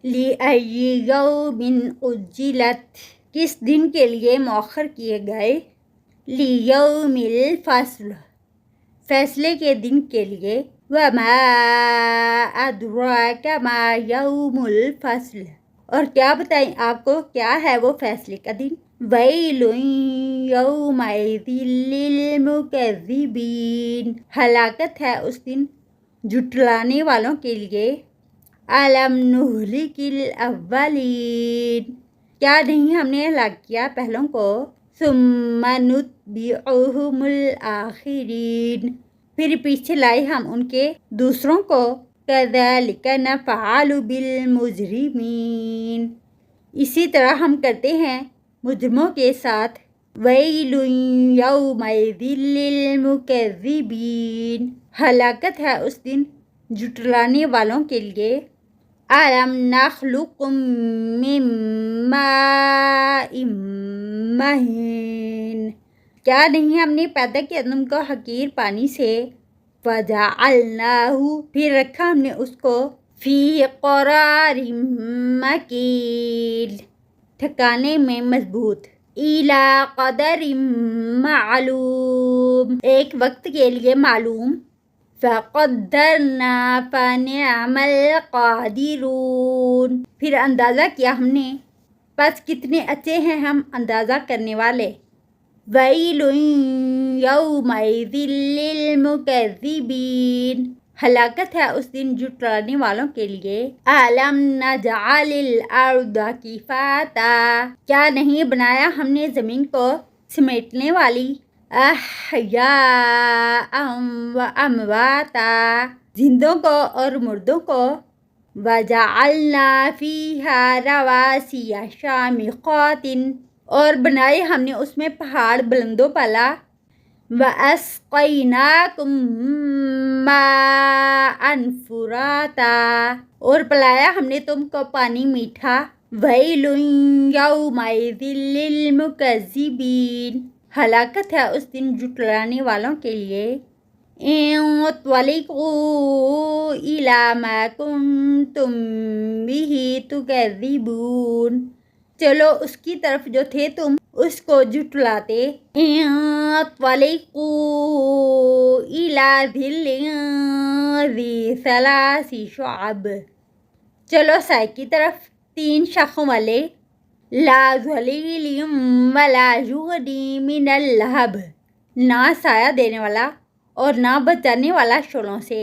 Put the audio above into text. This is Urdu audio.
لِأَيِّ يَوْمٍ أُجِّلَتْ کس دن کے لیے مؤخر کیے گئے، لِيَوْمِ الْفَصْلِ فیصلے کے دن کے لیے، وَمَا أَدْرَاكَ مَا يَوْمُ الْفَصْلِ اور کیا بتائیں آپ کو کیا ہے وہ فیصلے کا دن، وَيْلٌ يَوْمَئِذٍ لِّلْمُكَذِّبِينَ ہلاکت ہے اس دن جھٹلانے والوں کے لیے، أَلَمْ نُهْلِكِ الْأَوَّلِينَ کیا نہیں ہم نے ہلاک کیا پہلوں کو، ثُمَّ نُتْبِعُهُمُ الْآخِرِينَ پھر پیچھے لائے ہم ان کے دوسروں کو، كَذَلِكَ نَفْعَلُ بِالْمُجْرِمِينَ اسی طرح ہم کرتے ہیں مجرموں کے ساتھ، وَيْلٌ يَوْمَئِذٍ لِّلْمُكَذِّبِينَ ہلاکت ہے اس دن جھٹلانے والوں کے لیے، أَلَمْ نَخْلُقكُّم مِّن مَّاءٍ مَّهِينٍ کیا نہیں ہم نے پیدا کیا تم کو حقیر پانی سے، فَجَعَلْنَاهُ پھر رکھا ہم نے اس کو، فِي قَرَارٍ مَّكِينٍ ٹھکانے میں مضبوط، إِلَى قَدَرٍ مَّعْلُومٍ ایک وقت کے لیے معلوم، فَقَدَّرْنَا فَنِعْمَ الْقَادِرُونَ پھر اندازہ کیا ہم نے، پس کتنے اچھے ہیں ہم اندازہ کرنے والے، وَيْلٌ يَوْمَئِذٍ لِّلْمُكَذِّبِينَ ہلاکت ہے اس دن جھٹلانے والوں کے لیے، أَلَمْ نَجْعَلِ الْأَرْضَ كِفَاتًا کیا نہیں بنایا ہم نے زمین کو سمیٹنے والی، أَحْيَاءً وَأَمْوَاتًا زندوں کو اور مردوں کو، وَجَعَلْنَا فِيهَا رَوَاسِيَ شَامِخَاتٍ اور بنائے ہم نے اس میں پہاڑ بلند و بالا، وَأَسْقَيْنَاكُم مَّاءً فُرَاتًا اور پلایا ہم نے تم کو پانی میٹھا، وَيْلٌ يَوْمَئِذٍ لِّلْمُكَذِّبِينَ ہلاکت ہے اس دن جھٹلانے والوں کے لیے، انطلقوا إِلَى مَا كُنتُم بِهِ تُكَذِّبُونَ چلو اس کی طرف جو تھے تم اس کو جھٹلاتے، انطلقوا إِلَى ظِلٍّ ذِي ثَلَاثِ شُعَبٍ چلو سائے کی طرف 3 شاخوں والے، لا ظلیل ولا یغنی من اللہب نہ سایہ دینے والا اور نہ بچانے والا شعلوں سے،